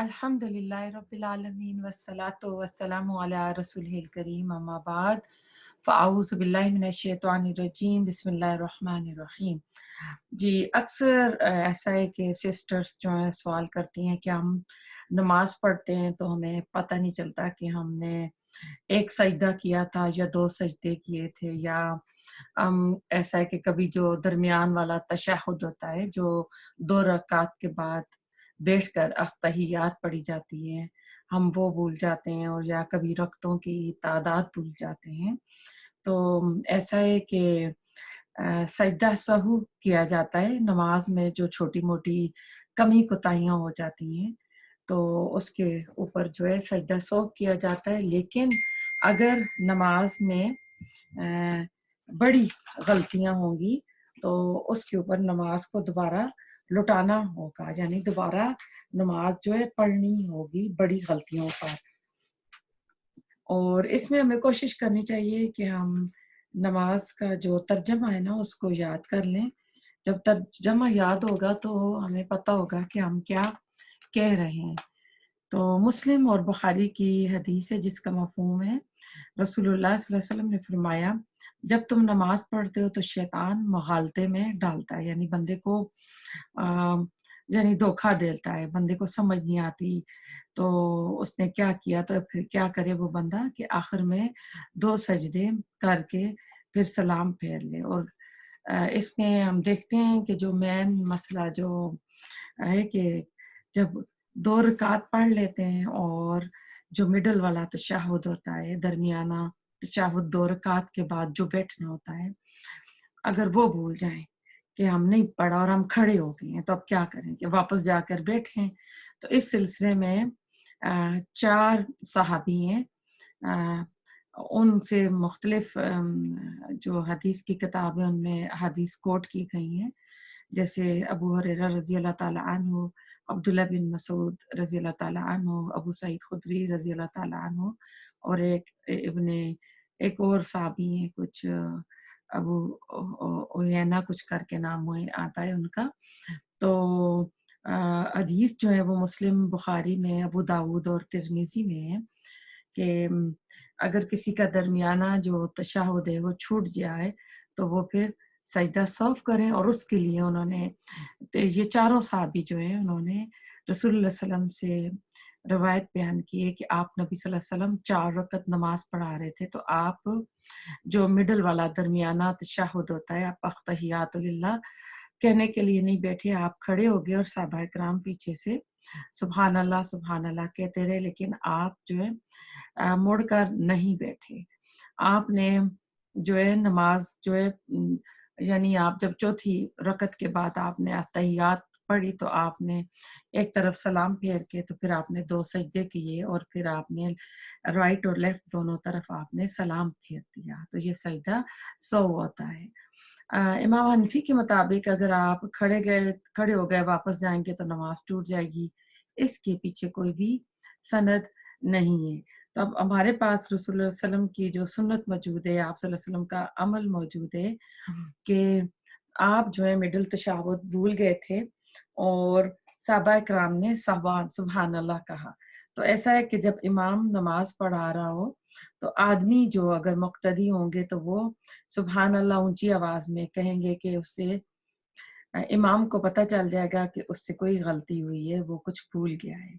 अल्हम्दुलिल्लाहि रब्बिल आलमीन वस्सलातु वस्सलामु अला रसूलिहिल करीम अम्मा बाद फ़अऊज़ु बिल्लाहि मिनश शैतानिर रजीम बिस्मिल्लाहिर रहमानिर रहीम। जी, अक्सर ऐसा है कि सिस्टर्स जो हैं सवाल करती हैं कि हम नमाज़ पढ़ते हैं तो हमें पता नहीं चलता कि हमने एक सजदा किया था या 2 सजदे किए थे, या ऐसा है कि कभी जो दरमियान वाला तशहुद होता है, जो 2 रकात के बाद बैठकर अत्तहियात पढ़ी जाती हैं, हम वो भूल जाते हैं, और या कभी रकतों की तादाद भूल जाते हैं। तो ऐसा है कि सजदा सहू किया जाता है, नमाज़ में जो छोटी-मोटी कमी-कोताहियाँ हो जाती हैं, तो उसके ऊपर जो है सजदा सहू किया जाता है। लेकिन अगर नमाज़ में अ, बड़ी गलतियाँ होंगी, तो उसके ऊपर नमाज़ को दोबारा लौटाना होगा, यानी दोबारा नमाज़ जो है पढ़नी होगी बड़ी गलतियों पर। और इसमें हमें कोशिश करनी चाहिए कि हम नमाज़ का जो तर्जमा है ना, उसको याद कर लें। जब तर्जमा याद होगा तो हमें पता होगा कि हम क्या कह रहे हैं। तो मुस्लिम और बुखारी की हदीस है जिसका मफ़हूम है, रसूलुल्लाह सल्लल्लाहु अलैहि वसल्लम ने फरमाया, जब तुम नमाज़ पढ़ते हो तो शैतान मुग़ालते में डालता है, यानी बंदे को अ, यानी धोखा देता है, बंदे को समझ नहीं आती, तो उसने क्या किया, तो फिर क्या करे वो बंदा कि आखिर में 2 सजदे करके फिर सलाम फेर ले। और इसमें हम देखते हैं कि जो मेन मसला जो है कि जब 2 रकात पढ़ लेते हैं और जो मिडल वाला तशहुद होता है, दरमियाना तशहुद 2 रकात के बाद जो बैठना होता है, अगर वो भूल जाएँ कि हम नहीं पढ़ा और हम खड़े हो गए हैं, तो अब क्या करें कि वापस जाकर बैठें। तो इस सिलसिले में 4 सहाबी हैं, अ, उनसे मुख्तलिफ जो हदीस की किताब है उनमें हदीस कोट की गई हैं। जैसे अबू हुरैरा रज़ी अल्लाह ताला अन्हु, अब्दुल्लाह बिन मसूद रज़ी अल्लाह ताला अन्हु, अबू सईद खुदरी रज़ी अल्लाह ताला अन्हु, और एक और साहबी हैं कुछ, अबू उयैना कुछ करके नाम हुए आता है उनका। तो अ, हदीस जो है वो मुस्लिम, बुखारी में, अबू दाऊद और तिर्मिज़ी में है कि अगर किसी का दरमियाना जो तशहुद है वो छूट जाए, तो वो फिर सजदा सौफ करें, और उसके लिए उन्होंने ये चारों साहबी जो हैं उन्होंने रसूलुल्लाह सल्लल्लाहु अलैहि वसल्लम से रवायत बयान की है कि आप नबी सल्लल्लाहु अलैहि वसल्लम 4 रकत नमाज़ पढ़ा रहे थे, तो आप जो मिडल वाला दरमियाना तशहुद होता है, आप अत्तहियातु लिल्लाह कहने के लिए नहीं बैठे, आप खड़े हो गए और सहाबाए किराम पीछे से सुभान अल्लाह कहते रहे, लेकिन आप जो है मुड़कर नहीं बैठे। आपने जो है नमाज़ जो है यानी आप जब चौथी रकत के बाद आपने अत्तहियात पढ़ी, तो आपने एक तरफ सलाम फेर के तो फिर आपने 2 सजदे किए, और फिर आपने राइट और लेफ्ट दोनों तरफ आपने सलाम फेर दिया, तो ये सजदा सौ होता है। इमाम हनफी के मुताबिक अगर आप खड़े हो गए वापस जाएँगे तो नमाज़ टूट जाएगी। इसके पीछे कोई भी सनद नहीं है। तो अब हमारे पास रसूलुल्लाह सल्लल्लाहु अलैहि वसल्लम की जो सुन्नत मौजूद है, आप सल्लल्लाहु अलैहि वसल्लम का अमल मौजूद है कि आप जो है मिडल तशहुद भूल गए थे, और सहाबाए किराम ने सुभान अल्लाह कहा। तो ऐसा है कि जब इमाम नमाज़ पढ़ा रहा हो, तो आदमी जो अगर मुक्तदी होंगे तो वो सुभान अल्लाह ऊँची आवाज़ में कहेंगे कि उससे इमाम को पता चल जाएगा कि उससे कोई गलती हुई है, वो कुछ भूल गया है।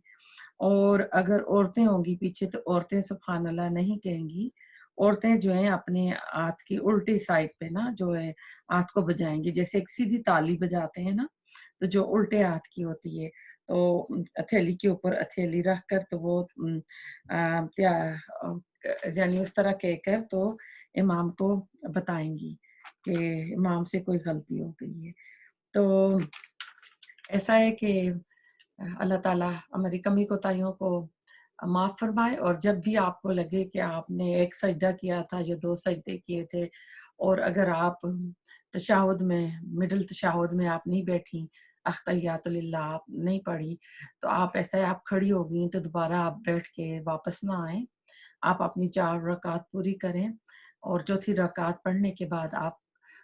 और अगर औरतें होंगी पीछे, तो औरतें सुभान अल्लाह नहीं कहेंगी। औरतें जो हैं अपने हाथ की उल्टी साइड पे ना जो है हाथ को बजाएँगी, जैसे एक सीधी ताली बजाते हैं ना, तो जो उल्टे हाथ की होती है, तो हथेली के ऊपर हथेली रख कर तो वो यानी उस तरह कहकर तो इमाम को बताएँगी कि इमाम से कोई गलती हो गई है। तो ऐसा है कि अल्लाह ताला हमारी कमी कोताहियों को माफ़ फ़रमाए, और जब भी आपको लगे कि आपने एक सजदा किया था या 2 सजदे किए थे, और अगर आप तशहुद में, मिडल तशहुद में आप नहीं बैठी, अत्तहियातु लिल्लाह आप नहीं पढ़ी, तो आप ऐसा है आप खड़ी हो गई, तो दोबारा आप बैठ के वापस ना आएँ। आप अपनी 4 रकात पूरी करें, और चौथी रकात पढ़ने के बाद आप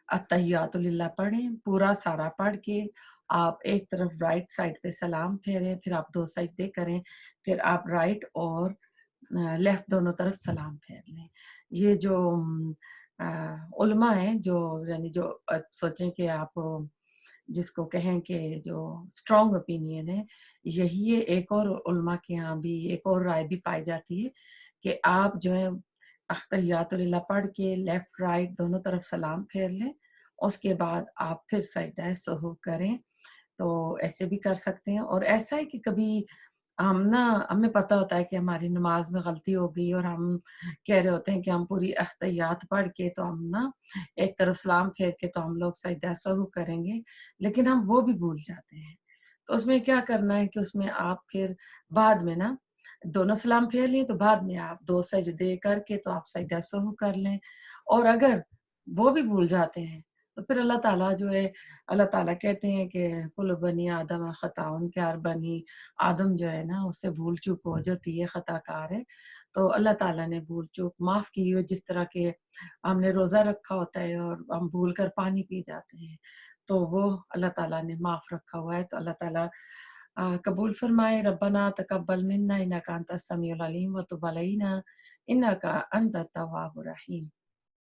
अत्तहियातु लिल्लाह पढ़ें, पूरा सारा पढ़ के आप एक तरफ राइट साइड पे सलाम फेरें, फिर आप 2 सजदे करें, फिर आप राइट और लेफ्ट दोनों तरफ सलाम फेर लें। ये जो उलमा हैं जो यानी जो सोचें कि आप जिसको कहें कि जो स्ट्रॉन्ग ओपिनियन है, यही है। एक और उलमा के यहाँ भी एक और राय भी पाई जाती है कि आप जो है अत्तहियातुलिल्लाह पढ़ के लेफ्ट राइट दोनों तरफ सलाम फेर लें, उसके बाद आप फिर सजदा सहू करें। तो ऐसे भी कर सकते हैं और ऐसा है कि कभी हम ना हमें पता होता है कि हमारी नमाज़ में गलती हो गई और हम कह रहे होते हैं कि हम पूरी अहतयात पढ़ के तो हम ना एक तरफ सलाम फेर के तो हम लोग सजदा सहू करेंगे, लेकिन हम वो भी भूल जाते हैं। तो उसमें क्या करना है कि उसमें आप फिर बाद में ना दोनों सलाम फेर लिए तो बाद में आप 2 सजदे करके तो आप सजदा सहू कर लें। और अगर वो भी भूल जाते हैं, तो फिर अल्लाह ताला जो है अल्लाह ताला कहते हैं कि कुल्लु बनी आदम खताउन, कि हर बनी आदम जो है ना उससे भूल-चूक हो जाती है, खताकार है। तो अल्लाह ताला ने भूल-चूक माफ़ की हुई है, जिस तरह के हमने रोज़ा रखा होता है और हम भूल कर पानी पी जाते हैं, तो वो अल्लाह ताला ने माफ़ रखा हुआ है। तो अल्लाह ताला कबूल फरमाए। रब्बना तकब्बल मिन्ना इन्नका अंतस समीउल अलीम व तुब अलैना इन्नका अंतत तव्वाबुर रहीम।